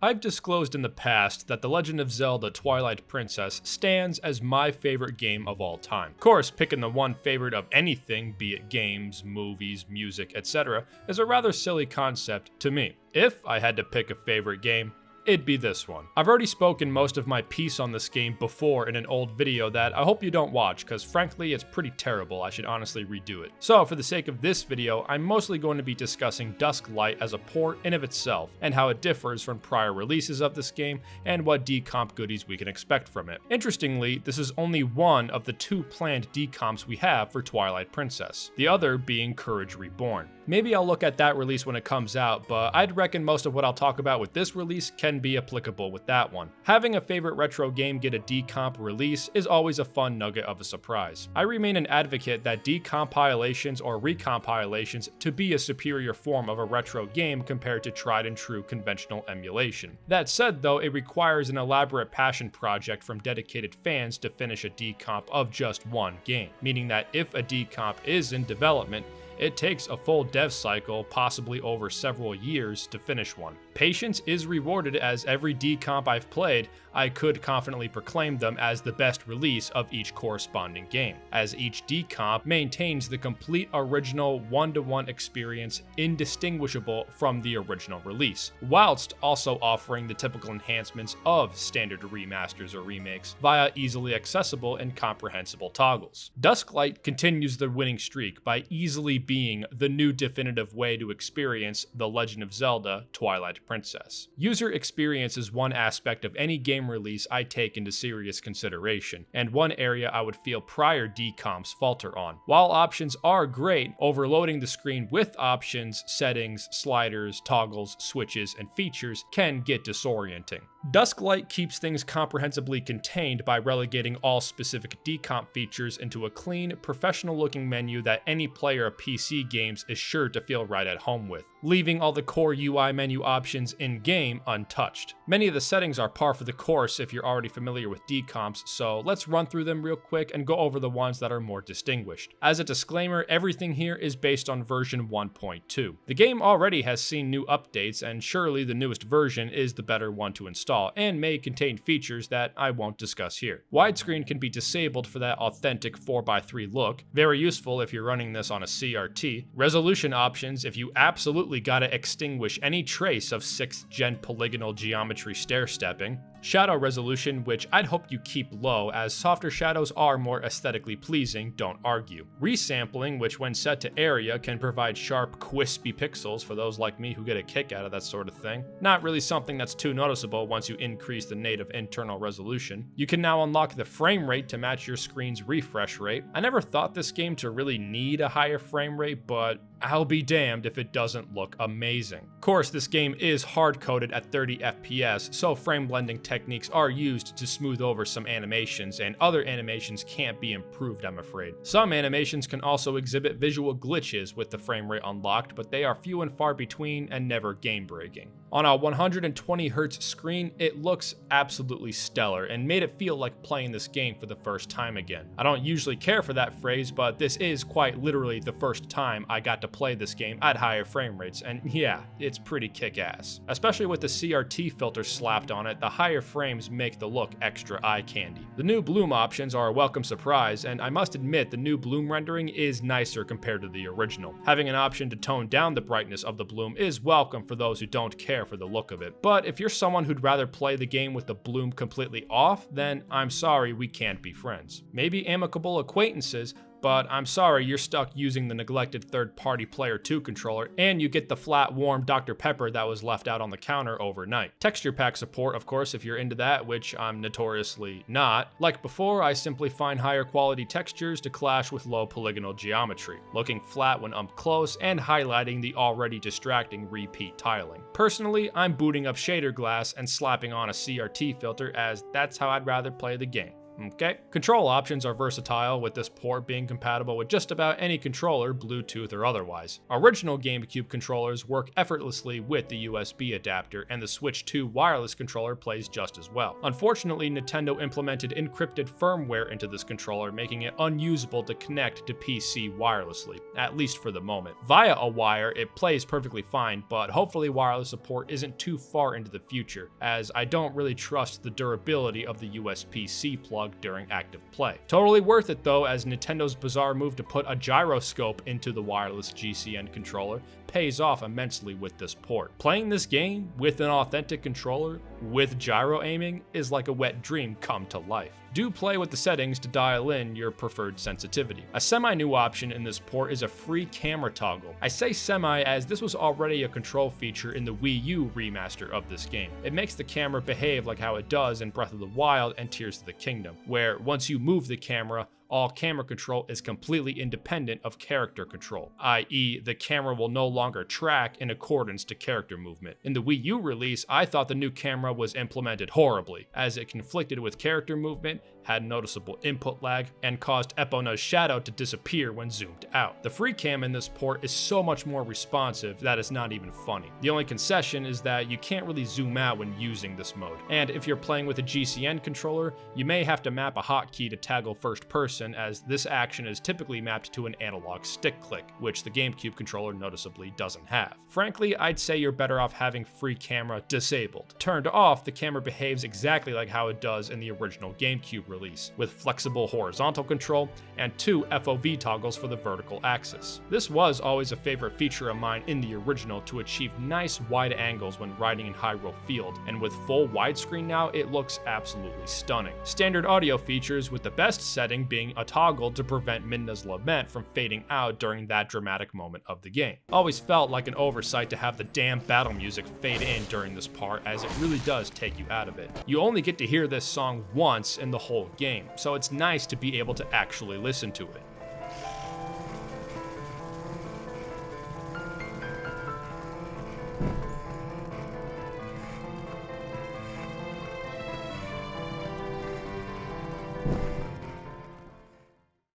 I've disclosed in the past that The Legend of Zelda Twilight Princess stands as my favorite game of all time. Of course, picking the one favorite of anything, be it games, movies, music, etc., is a rather silly concept to me. If I had to pick a favorite game, it'd be this one. I've already spoken most of my piece on this game before in an old video that I hope you don't watch, because frankly it's pretty terrible. I should honestly redo it. So for the sake of this video, I'm mostly going to be discussing Dusklight as a port in of itself, and how it differs from prior releases of this game, and what decomp goodies we can expect from it. Interestingly, this is only one of the 2 planned decomps we have for Twilight Princess, the other being Courage Reborn. Maybe I'll look at that release when it comes out, but I'd reckon most of what I'll talk about with this release can be applicable with that one. Having a favorite retro game get a decomp release is always a fun nugget of a surprise. I remain an advocate that decompilations or recompilations to be a superior form of a retro game compared to tried and true conventional emulation. That said though, it requires an elaborate passion project from dedicated fans to finish a decomp of just one game, meaning that if a decomp is in development, it takes a full dev cycle, possibly over several years, to finish one. Patience is rewarded, as every decomp I've played, I could confidently proclaim them as the best release of each corresponding game, as each decomp maintains the complete original one-to-one experience indistinguishable from the original release, whilst also offering the typical enhancements of standard remasters or remakes via easily accessible and comprehensible toggles. Dusklight continues the winning streak by easily being the new definitive way to experience The Legend of Zelda Twilight Princess. User experience is one aspect of any game release I take into serious consideration, and one area I would feel prior decomps falter on. While options are great, overloading the screen with options, settings, sliders, toggles, switches, and features can get disorienting. Dusklight keeps things comprehensively contained by relegating all specific decomp features into a clean, professional-looking menu that any player of PC games is sure to feel right at home with, leaving all the core UI menu options in-game untouched. Many of the settings are par for the course if you're already familiar with decomps, so let's run through them real quick and go over the ones that are more distinguished. As a disclaimer, everything here is based on version 1.2. The game already has seen new updates, and surely the newest version is the better one to install, and may contain features that I won't discuss here. Widescreen can be disabled for that authentic 4:3 look, very useful if you're running this on a CRT. Resolution options if you absolutely gotta extinguish any trace of 6th gen polygonal geometry stair-stepping. Shadow resolution, which I'd hope you keep low, as softer shadows are more aesthetically pleasing, don't argue. Resampling, which when set to area can provide sharp, crispy pixels for those like me who get a kick out of that sort of thing. Not really something that's too noticeable once you increase the native internal resolution. You can now unlock the frame rate to match your screen's refresh rate. I never thought this game to really need a higher frame rate, but I'll be damned if it doesn't look amazing. Of course, this game is hard-coded at 30 FPS, so frame blending techniques are used to smooth over some animations, and other animations can't be improved, I'm afraid. Some animations can also exhibit visual glitches with the frame rate unlocked, but they are few and far between and never game-breaking. On a 120Hz screen, it looks absolutely stellar and made it feel like playing this game for the first time again. I don't usually care for that phrase, but this is quite literally the first time I got to play this game at higher frame rates, and yeah, it's pretty kick-ass. Especially with the CRT filter slapped on it, the higher frames make the look extra eye candy. The new bloom options are a welcome surprise, and I must admit the new bloom rendering is nicer compared to the original. Having an option to tone down the brightness of the bloom is welcome for those who don't care for the look of it, but if you're someone who'd rather play the game with the bloom completely off, then I'm sorry, we can't be friends. Maybe amicable acquaintances, but I'm sorry you're stuck using the neglected third-party Player 2 controller, and you get the flat, warm Dr. Pepper that was left out on the counter overnight. Texture pack support, of course, if you're into that, which I'm notoriously not. Like before, I simply find higher quality textures to clash with low polygonal geometry, looking flat when up close and highlighting the already distracting repeat tiling. Personally, I'm booting up shader glass and slapping on a CRT filter, as that's how I'd rather play the game. Okay. Control options are versatile, with this port being compatible with just about any controller, Bluetooth or otherwise. Original GameCube controllers work effortlessly with the USB adapter, and the Switch 2 wireless controller plays just as well. Unfortunately, Nintendo implemented encrypted firmware into this controller, making it unusable to connect to PC wirelessly, at least for the moment. Via a wire, it plays perfectly fine, but hopefully wireless support isn't too far into the future, as I don't really trust the durability of the USB-C plug during active play. Totally worth it though, as Nintendo's bizarre move to put a gyroscope into the wireless GCN controller pays off immensely with this port. Playing this game with an authentic controller with gyro aiming is like a wet dream come to life. Do play with the settings to dial in your preferred sensitivity. A semi-new option in this port is a free camera toggle. I say semi as this was already a control feature in the Wii U remaster of this game. It makes the camera behave like how it does in Breath of the Wild and Tears of the Kingdom, where once you move the camera, all camera control is completely independent of character control, i.e. the camera will no longer track in accordance to character movement. In the Wii U release, I thought the new camera was implemented horribly, as it conflicted with character movement, had noticeable input lag, and caused Epona's shadow to disappear when zoomed out. The free cam in this port is so much more responsive that it's not even funny. The only concession is that you can't really zoom out when using this mode, and if you're playing with a GCN controller, you may have to map a hotkey to toggle first person, as this action is typically mapped to an analog stick click, which the GameCube controller noticeably doesn't have. Frankly, I'd say you're better off having free camera disabled. Turned off, the camera behaves exactly like how it does in the original GameCube release, with flexible horizontal control and 2 FOV toggles for the vertical axis. This was always a favorite feature of mine in the original to achieve nice wide angles when riding in Hyrule Field, and with full widescreen now, it looks absolutely stunning. Standard audio features, with the best setting being a toggle to prevent Midna's lament from fading out during that dramatic moment of the game. Always felt like an oversight to have the damn battle music fade in during this part, as it really does take you out of it. You only get to hear this song once in the whole game, so it's nice to be able to actually listen to it.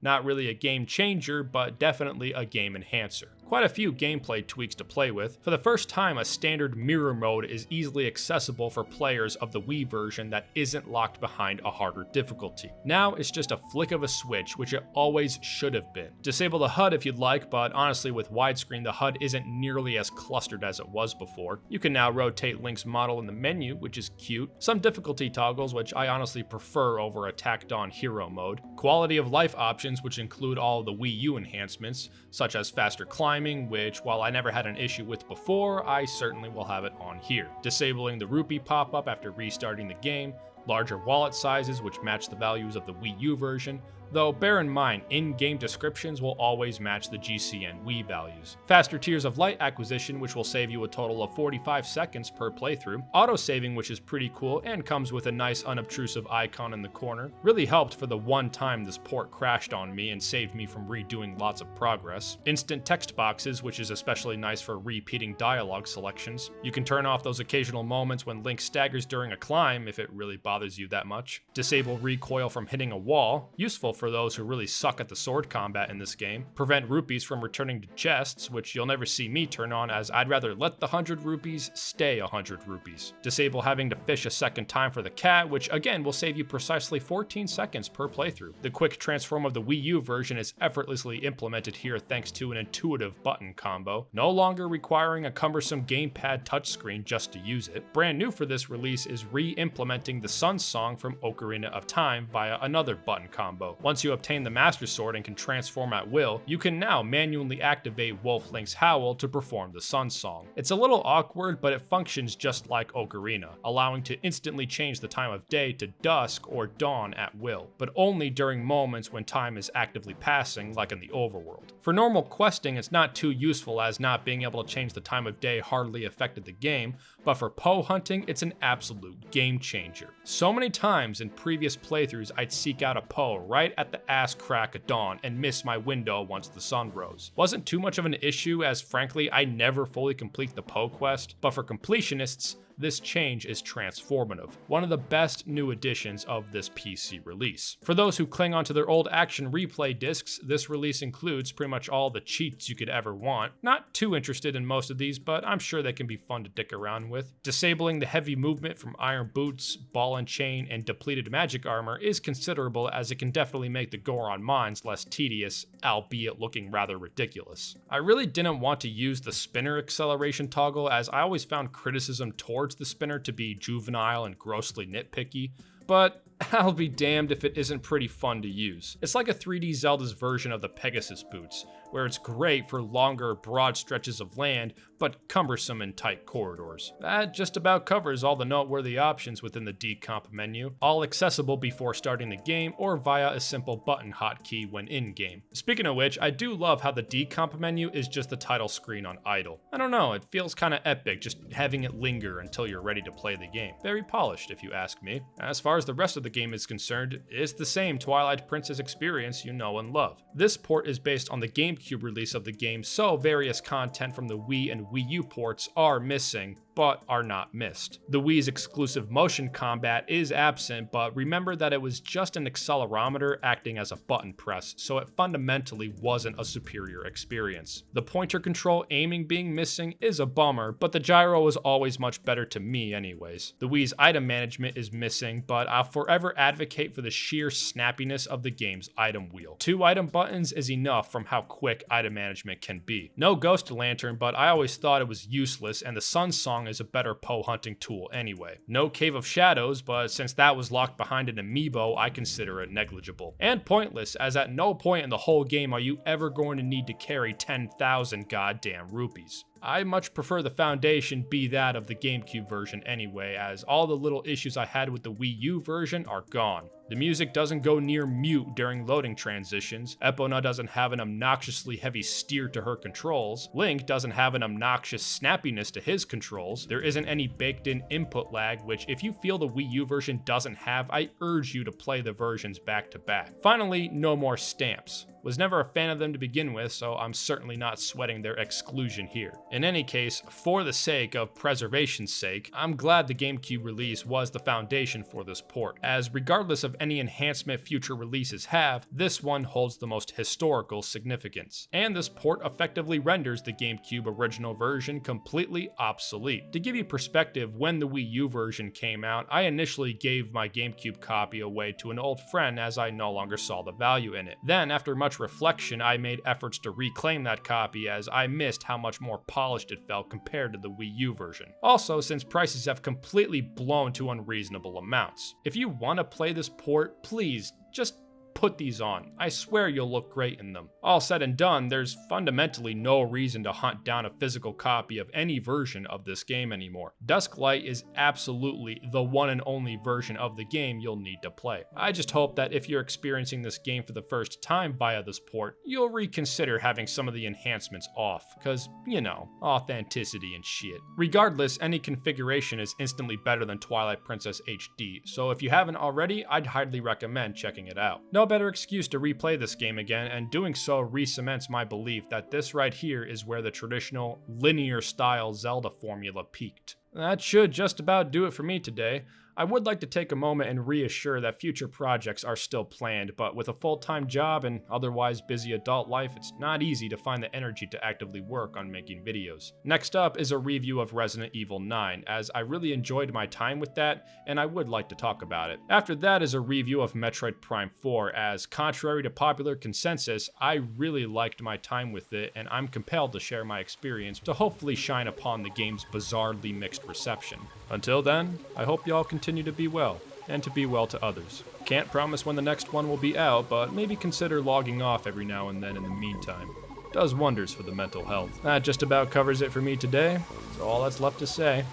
Not really a game changer, but definitely a game enhancer. Quite a few gameplay tweaks to play with. For the first time, a standard mirror mode is easily accessible for players of the Wii version that isn't locked behind a harder difficulty. Now it's just a flick of a switch, which it always should have been. Disable the HUD if you'd like, but honestly with widescreen the HUD isn't nearly as clustered as it was before. You can now rotate Link's model in the menu, which is cute. Some difficulty toggles, which I honestly prefer over a tacked on hero mode. Quality of life options, which include all of the Wii U enhancements, such as faster climbing, which while I never had an issue with before, I certainly will have it on here. Disabling the rupee pop-up after restarting the game, larger wallet sizes which match the values of the Wii U version, though bear in mind, in-game descriptions will always match the GCN Wii values. Faster Tears of Light acquisition, which will save you a total of 45 seconds per playthrough. Auto-saving, which is pretty cool and comes with a nice unobtrusive icon in the corner. Really helped for the one time this port crashed on me and saved me from redoing lots of progress. Instant text boxes, which is especially nice for repeating dialogue selections. You can turn off those occasional moments when Link staggers during a climb if it really bothers you that much. Disable recoil from hitting a wall, useful for those who really suck at the sword combat in this game. Prevent rupees from returning to chests, which you'll never see me turn on, as I'd rather let the 100 rupees stay 100 rupees. Disable having to fish a second time for the cat, which again will save you precisely 14 seconds per playthrough. The quick transform of the Wii U version is effortlessly implemented here thanks to an intuitive button combo, no longer requiring a cumbersome gamepad touchscreen just to use it. Brand new for this release is re-implementing the Sun Song from Ocarina of Time via another button combo. Once you obtain the Master Sword and can transform at will, you can now manually activate Wolf Link's Howl to perform the Sun Song. It's a little awkward, but it functions just like Ocarina, allowing to instantly change the time of day to dusk or dawn at will, but only during moments when time is actively passing, like in the overworld. For normal questing, it's not too useful, as not being able to change the time of day hardly affected the game, but for Poe hunting, it's an absolute game changer. So many times in previous playthroughs, I'd seek out a Poe right at the ass crack of dawn and miss my window once the sun rose. Wasn't too much of an issue, as frankly I never fully complete the Poe quest, but for completionists, this change is transformative, one of the best new additions of this PC release. For those who cling onto their old action replay discs, this release includes pretty much all the cheats you could ever want. Not too interested in most of these, but I'm sure they can be fun to dick around with. Disabling the heavy movement from iron boots, ball and chain, and depleted magic armor is considerable, as it can definitely make the Goron mines less tedious, albeit looking rather ridiculous. I really didn't want to use the spinner acceleration toggle, as I always found criticism towards the spinner to be juvenile and grossly nitpicky, but I'll be damned if it isn't pretty fun to use. It's like a 3D Zelda's version of the Pegasus boots, where it's great for longer, broad stretches of land, but cumbersome in tight corridors. That just about covers all the noteworthy options within the decomp menu, all accessible before starting the game or via a simple button hotkey when in-game. Speaking of which, I do love how the decomp menu is just the title screen on idle. I don't know, it feels kinda epic just having it linger until you're ready to play the game. Very polished, if you ask me. As far as the rest of the game is concerned, it's the same Twilight Princess experience you know and love. This port is based on the GameCube release of the game, so various content from the Wii and Wii U ports are missing, but are not missed. The Wii's exclusive motion combat is absent, but remember that it was just an accelerometer acting as a button press, so it fundamentally wasn't a superior experience. The pointer control aiming being missing is a bummer, but the gyro was always much better to me anyways. The Wii's item management is missing, but I'll forever advocate for the sheer snappiness of the game's item wheel. 2 item buttons is enough from how quick item management can be. No ghost lantern, but I always thought it was useless, and the Sun Song is a better Poe hunting tool anyway. No Cave of Shadows, but since that was locked behind an amiibo, I consider it negligible. And pointless, as at no point in the whole game are you ever going to need to carry 10,000 goddamn rupees. I much prefer the foundation be that of the GameCube version anyway, as all the little issues I had with the Wii U version are gone. The music doesn't go near mute during loading transitions, Epona doesn't have an obnoxiously heavy steer to her controls, Link doesn't have an obnoxious snappiness to his controls, there isn't any baked in input lag, which if you feel the Wii U version doesn't have, I urge you to play the versions back to back. Finally, no more stamps. Was never a fan of them to begin with, so I'm certainly not sweating their exclusion here. In any case, for the sake of preservation's sake, I'm glad the GameCube release was the foundation for this port, as regardless of any enhancement future releases have, this one holds the most historical significance. And this port effectively renders the GameCube original version completely obsolete. To give you perspective, when the Wii U version came out, I initially gave my GameCube copy away to an old friend as I no longer saw the value in it. Then, after much reflection, I made efforts to reclaim that copy, as I missed how much more polished it felt compared to the Wii U version. Also, since prices have completely blown to unreasonable amounts. If you want to play this port, please just put these on. I swear you'll look great in them. All said and done, there's fundamentally no reason to hunt down a physical copy of any version of this game anymore. Dusklight is absolutely the one and only version of the game you'll need to play. I just hope that if you're experiencing this game for the first time via this port, you'll reconsider having some of the enhancements off, cause, you know, authenticity and shit. Regardless, any configuration is instantly better than Twilight Princess HD, so if you haven't already, I'd highly recommend checking it out. No better excuse to replay this game again, and doing so re-cements my belief that this right here is where the traditional linear style Zelda formula peaked. That should just about do it for me today. I would like to take a moment and reassure that future projects are still planned, but with a full-time job and otherwise busy adult life, it's not easy to find the energy to actively work on making videos. Next up is a review of Resident Evil 9, as I really enjoyed my time with that, and I would like to talk about it. After that is a review of Metroid Prime 4, as contrary to popular consensus, I really liked my time with it, and I'm compelled to share my experience to hopefully shine upon the game's bizarrely mixed reception. Until then, I hope y'all continue to be well, and to be well to others. Can't promise when the next one will be out, but maybe consider logging off every now and then in the meantime. Does wonders for the mental health. That just about covers it for me today, so all that's left to say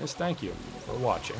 is thank you for watching.